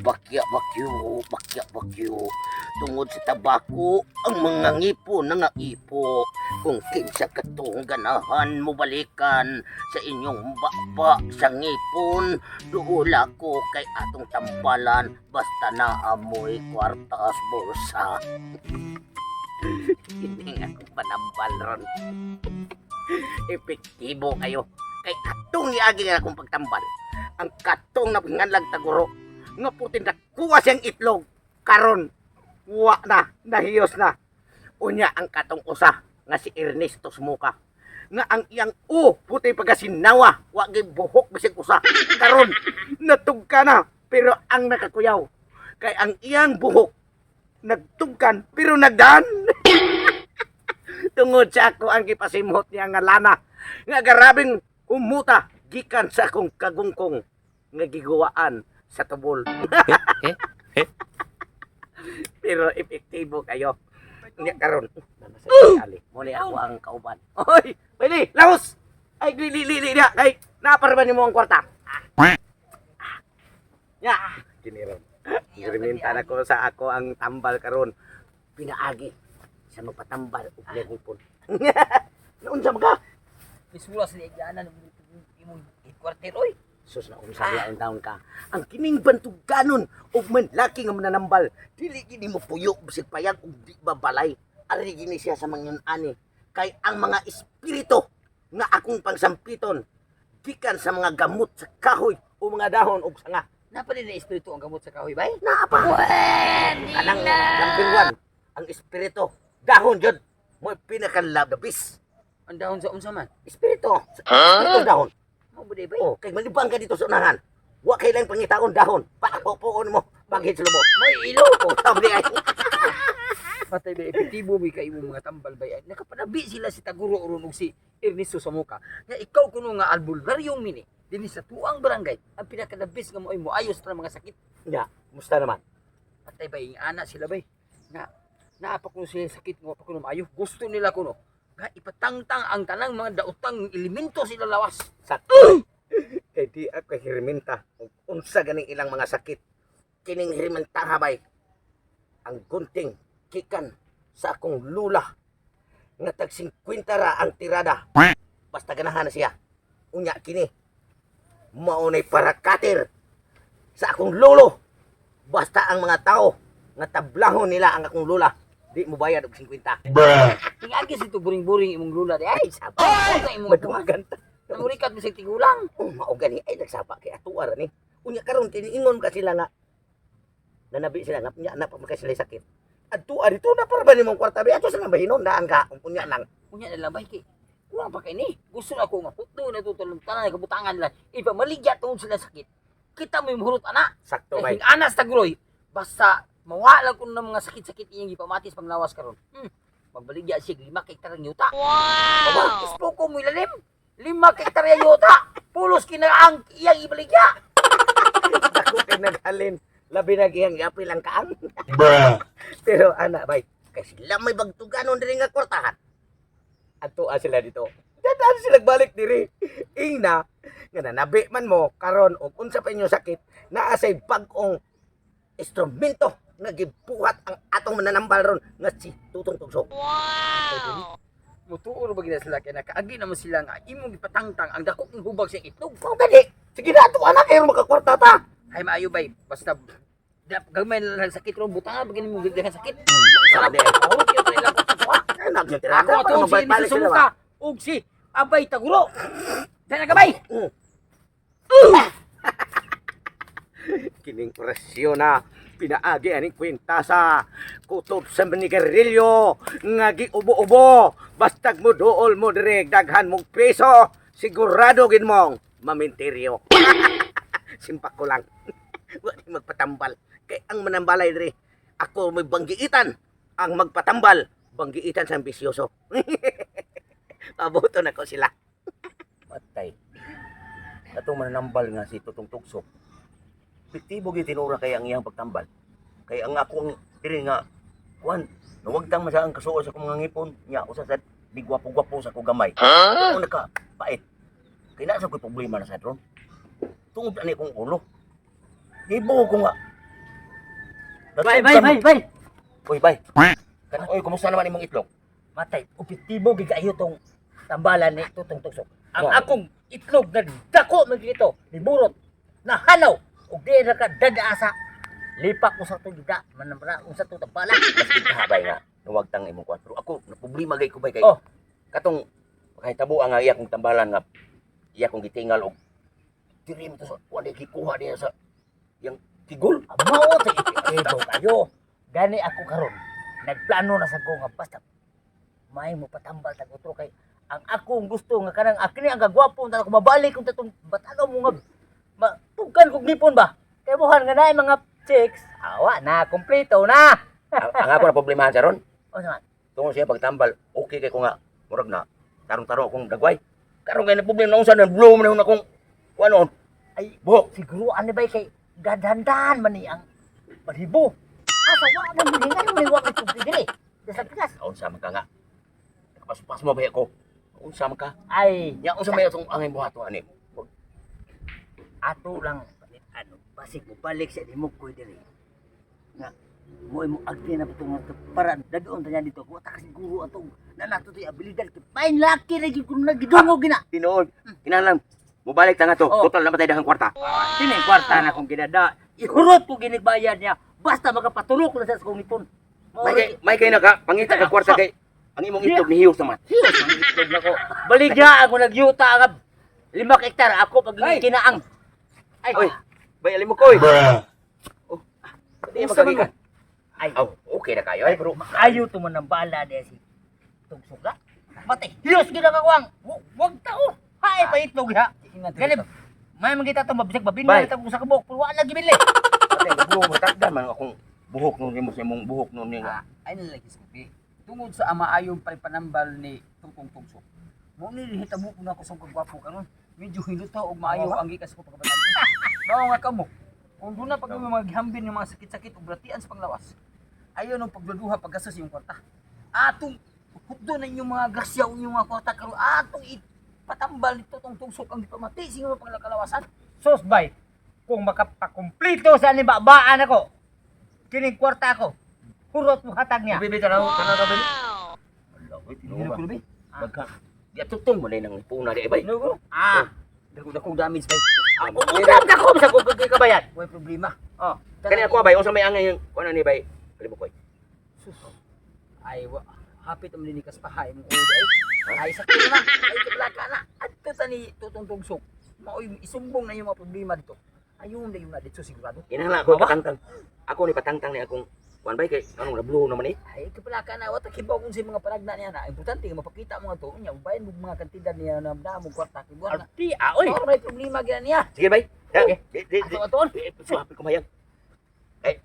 bakya bakyo. Tungod sa tabako, ang mga ngipo nga ipo. Kung kinsa katong ganahan mo balikan sa inyong baba sa ngipon, duula ko kay atong tambalan basta naamoy kwartas bulsa. Hindi nga akong panambal ron. Epektibo kayo. Kay atong iagi nga akong pagtambal. Ang katong na pinganlag taguro nga putin na kuha siyang itlog karon wa na nahiyos na unya ang katong usa nga si Ernesto Smuka nga ang iyang puti pagkasinawa wa gay buhok bisig usa karon natugka na pero ang nakakuyaw kay ang iyang buhok nagtugkan pero nagdan. Tungod sa ako ang gipasimhot niya nga lana nga garabing umuta gikan sa akong kagungkong nga giguwaan sa tubol. Pero epektibo kayo. Nga karon. Muli ako ang kauban. Oy, pwede, laos! Ay, li na. Ay, naparban mo ang kwarta. Ya, kiniron. Giriminta na ko sa ako ang tambal karon. Pinaagi sa magpatambal ug hipon. Naunsa ka? Isura sa liigyanan ng imong kwarter, oy. Sus na unsa lain taon ka. Ang kining bantuganon ug manlaki nga mananambal. Dili gini mo puyo bisig payag ug di babalay. Ari gini siya sa mangyon ani. Kay ang mga espiritu nga akong pangsampiton gikan sa mga gamot sa kahoy o mga dahon ug sanga. Napa din na espiritu ang gamot sa kahoy, bay? Naapa. Kanang number 1 ang espiritu. Dahon jud mo pinakalabis. Ang dahon sa unsa man? Espiritu. Ito dahon. Mo buday bay? Oh, kay malibang ka dito sa unahan. Wa kay lang pangitaon dahon. Papoon mo bagay sa lubot. May ilo Oh, sabi ay. patay bay epektibo mi kay imong mga tambal bay. Nakapanabi sila si Taguro uron ug si Ernesto Smuka. Nga ikaw kuno nga albulgaryong mini dinhi sa tuang barangay ang pinakadabis nga moay moayos ra mga sakit. Ya, musta naman? Patay bay ing ana sila bay. Nga naapa kuno sila sakit nga pa kuno maayo. Gusto nila kuno nga ipatangtang ang tanang mga daotang elemento sila lawas. Sakto. Kay di ako kay hiriminta. Ug unsa ganing ilang mga sakit. Kining hiriminta habay. Ang gunting kikan sa akong lula. Nga tag 50 ra ang tirada. Basta ganahan na siya. Unya kini. Maunay para katir sa akong lolo. Basta ang mga tao nga tablahon nila ang akong lula. Di mo bayad og 50. Tingagi si buring-buring imong lula di ay. Saba. Sa imong Maduwagan ta. namurikat mo sa tigulang. Oh, mao gani ay nagsaba kay atuar ni. Unya karon tiniingon ka sila nga nanabi sila nga nya na pa makay sila sakit. Atuar dito na para ba nimong kwarta bi ato sa bahinon daan ka unya lang. Unya na labay kay. Kuha pa kay ni. Gusto ako nga putdo na tutulong tanan kabutangan nila. Iba maligya tungod sila sakit. Kita mo imong ana. Sakto bay. Kay anas tagroy. Basta mawala ko ng mga sakit-sakit iyang ipamatis panglawas karon. Magbaligya siya 5 hektarya yuta. Wow! Ispo ko mo ilalim. 5 hektarya yuta. Pulos kina ang iyang ibaligya. Ako kay naghalin labi na gihang yapil ang kaang. Bruh. Pero ana bay kay sila may bagtuganon diri nga kwartahan. Ato sila dito. Dadaan sila balik diri. Ingna nga nanabi man mo karon og unsa pa inyo sakit naa say bag-ong instrumento nga gibuhat ang atong mananambal ron nga si Tutong Tugso. Mutuo ba gina sila kay nakaagi naman sila nga imong gipatangtang ang dako ng hubag sa itlog. Mao gani. Sige na ato anak kayo makakwarta ta. Ay maayo bay basta gagmay na lang sakit ron butangan bagay mo gagdagan sakit. Sabi. Oh, kaya pa nila pagkakwa. Ay nagyo Ako tirada ato para si mabalik Ernesto sila. Smuka ug si Abay Taguro. Dahil nagabay. Kining presyo na pinaagi aning kwenta sa kutob sa manigarilyo nga giubo-ubo bastag mo duol mo direk daghan mong peso sigurado gid mong maminteryo. Simpak ko lang. Wa di magpatambal kay ang manambalay diri ako may banggiitan ang magpatambal banggiitan sa ambisyoso. Pabuto na ko sila. Matay. Katong mananambal nga si Tutong Tugso. Epektibo gyud tinura kay ang iyang pagtambal. Kay ang akong diri nga kuan, nawagtang masaang kasuo sa akong mga ngipon, nya usa sad di gwapo-gwapo sa akong gamay. Ano naka pait. Kay naa sa ko'y problema na sa ron. Tungod ani kong ulo. Gibo ko nga Bay, bay, bay, bay. Uy, bay. Uy, kumusta naman imong itlog? Matay, objektibo gigayo tong tambalan ni tutong tuksok. Ang Oh. akong itlog na dako man dito, niburot, nahanaw, ug di na ka dadaasa. Lipak ko sa tugida, manamra ko sa tutambala. Mas ikahabay nga. Nawagtang imong kwan. Pero ako, naproblema gay ko bay kay. Oh. Katong, kahit tabo nga iya kong tambalan nga, iya kong gitingal og diri mo to sa, wala kikuha niya sa, yung tigol. Mao ta ito kayo. Gani ako karon. Nagplano na sa ko nga basta may mo patambal tag utro kay ang akong gusto nga kanang akini ang gagwapo ta ko mabalik kung tatong batalo mo nga matugkan kog nipon ba. Kay buhan nga naay mga chicks. Awa na kompleto na. Ang ako na problemahan siya ron. O naman. Tungo siya pagtambal, okay kay ko nga, murag na, tarong-tarong akong dagway. Karon kay na problema na unsa na blow man akong kuno. Ay Buhok. siguro ano ba kay gadhandan man ni ang balibo. Asa wa na mo ni ngayon ni wa kay diri. Sa Pinas. Unsa man ka nga. Pas mo ba ako? Unsa man ka? Ay, Ya unsa may atong angay buhato ani? ato lang ano basig mo balik sa dimog ko diri nga mo mo agdi na pito nga para dadoon ta niya dito ko ta siguro atong nanato ti abilidad kay main laki ra gyud kun nagidungog gina Tinuod. Kinahanglan mobalik ta nga to. Oh. Total na matay dahang kwarta. kini kwarta na kong ginada ihurot ko ginigbayad niya basta makapatulok na sa kong ipon May kay naka pangita ka kwarta kay ang imong itlog ni hiyo sa mat. Hiyos ang itlog na ko baligya ako nagyuta nga 5 hektar ako pag Ay. kinaang ay Oy, bay alim mo koy. Oh. Di Unsa man magkagikan. ay Oh, okay na kayo ay bro. Ayaw to man ng bala de si tugsok ka. Matay. Hiyos gina ka kuwang. Wag tao. Hay pa itlog ha. Ganib. May mangita to mabisag babin Bay. na ta sa kabok. Pero wala gibili. Patay bro, matagdan man akong buhok nun mo sa imong buhok nun ni nga. Ay nalagis ko pi. Tungod sa ama ayon pa panambal ni Tutong Tugsok. Mo ni hitabo ko na ako sa kagwapo karon. Medyo hiluto og maayo ang gikas ko pagkabatan. Mao nga kamo. Kung doon na pag may mga gihambin ng mga sakit-sakit o bratian sa panglawas. Ayaw ng pagduduha paggastos yung kwarta. Atong hukdo na inyong mga grasya o inyong mga kwarta karon atong ipatambal nito tong tugsok ang ipamati sino pang kalawasan. Sos bay. Kung makapakumplito sa nibabaan ako. Kining kwarta ko. Hurot mo hatag niya. Bibi tanaw tanaw bibi. Wala oy Hilo tinuod. ko lubi. Bagka. Di atutong mo nang puna di bay. Hilo ko. Ah. Dako damage bay. Utang ka ko sa kung kabayan. Way problema. Oh. Kani ako bay unsa may angay yung kuno ni bay. Alim ko. Sus. Ay, hapit ang linikas pa hay mong ulo ay. Ay, sakit na. Ay, kablaka na. At ito sa ni Tutong Tugsok. Maoy, isumbong na yung mga problema dito. Ayun na yung na dito sigurado. Kinahanglan ako patangtang. Ako ni patangtang ni akong kuan bay kay anong na blue naman eh. Ay, kablaka na. Wata kibaw kung sa mga panagna niya na. Importante, mapakita mo nga ito. Unya, bayan mo mga kantidad niya na mo kwarta. Kibuan na. Arti oy. Oh, may problema gina niya. Sige bay. Okay. Di Ato. suapit ko mayang. Eh,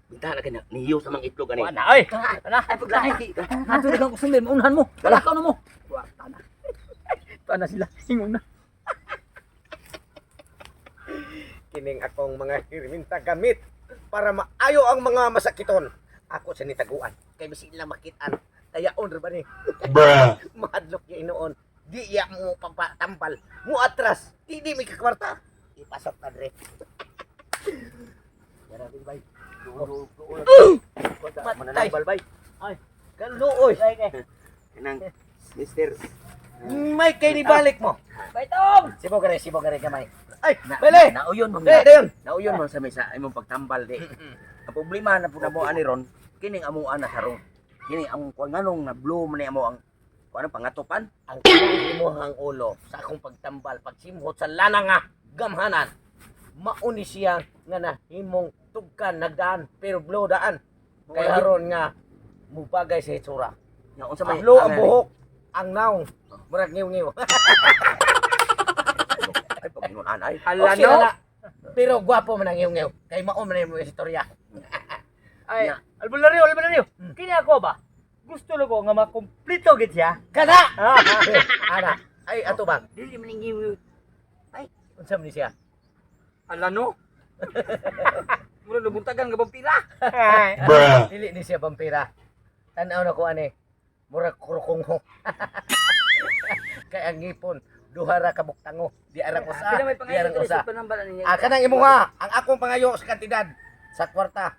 bintahan na kanya. Niyo sa mga itlog ani. Wala oy. Ana, ay paglahi. Ato na kang kusumil. Maunahan mo. Kalakaw na mo. Kwarta na. Paano sila? Hingon na. Kining akong mga hiriminta gamit para maayo ang mga masakiton. Ako sa nitaguan. Kay basi ilang makitaan. Dayaon ra ba ni? Mahadlok niya inoon. Di iya mo pampatambal. Mo atras. Di may kakwarta. Ipasok na dre. Yara bin bay. Matay. Mananambal bay. Kaluoy. Kanang Mister May kay ni balik mo. Baitong! Sibo gare gamay. Ay, bale. Nauyon mo. Dayon. Nauyon mo sa mesa imong pagtambal di. Ang problema na pud mo ani ron, kining amo ana sarong. Kining among kuan nganong na blow man ni amo ang kuan pangatopan. Ang imuhang ulo sa akong pagtambal pagsimhot sa lana nga gamhanan. Mauni siya nga nahimong tugkan nagdaan pero blow daan. Kaya haron nga mubagay sa itsura. Nya unsa may Blow ang buhok, ang naong murag ngiw-ngiw. ay pag anay. Hala no? na. Pero gwapo man ang ngiw-ngiw. Kay mao man mo istorya. Ay, albularyo. Kini ako ba? Gusto ko nga makumplito gid siya. Kada. Ana. Ay ato bang. Dili man ngiw. Unsa man ni siya? Ala no? Mura lubuntagan nga vampira. Dili ni siya vampira. Tanaw na ko ani. Murag kurukungho. Kay ang ngipon duha ra ka buktango. Di ara ko sa. Pila may Di ara pangayo ko sa sa. panambalan niya. Kanang imo nga ang akong pangayo sa kantidad sa kwarta.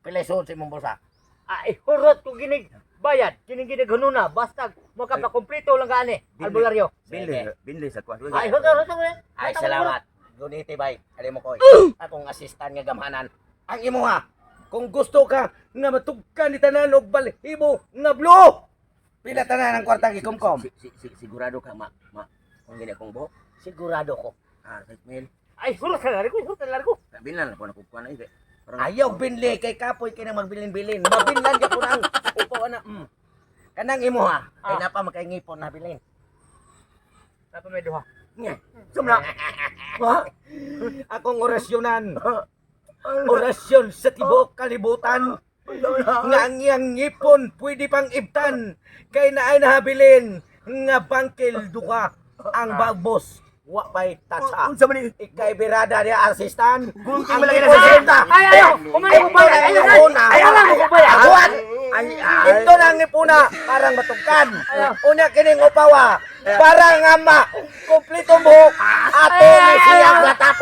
Pileson si mong bosa. Ay, hurot ko ginig bayad. Kining ginaghanuna. Basta makapakompleto lang gani. Albularyo. Binli sa kwan. Ay, hurot ko. Ay, salamat. Guniti bay. Ali mo ko. Akong assistant nga gamhanan. Ang imo ha. Kung gusto ka nga matugkan ni tanan og balhibo nga blue. Pila tanan ang kwartang ikumkom. Sigurado ka kung gini akong buhok. Sigurado ko. Right mil. Ay, hurot ka largo. Binlan na po na kukuha na ito. Ayaw binli kay kapoy kay nang magbilin-bilin. Mabinlan ka ko nang upaw na. Kanang imo ha. Kay napa makaingipon na bilin. Napa may duha. Sumna. Ha? Akong orasyonan. Orasyon sa tibuok kalibutan. Nga ang iyang ngipon pwede pang ibtan. Kay naay nahabilin. Nga bangkil duka ang bagbos. Wa pa'y tatsa. Unsa man ni? Ikay birada niya asistan. Gunting Ang malaki na ngipon siya. sinta. Ay, ayaw. Kumano ko bayad. Ayaw lang ko bayad. Aguan! Ito na ang ngipuna. Parang matugkan. Unya kining upawa. Parang ama. Kompleto buhok. Ato ni siyang latak.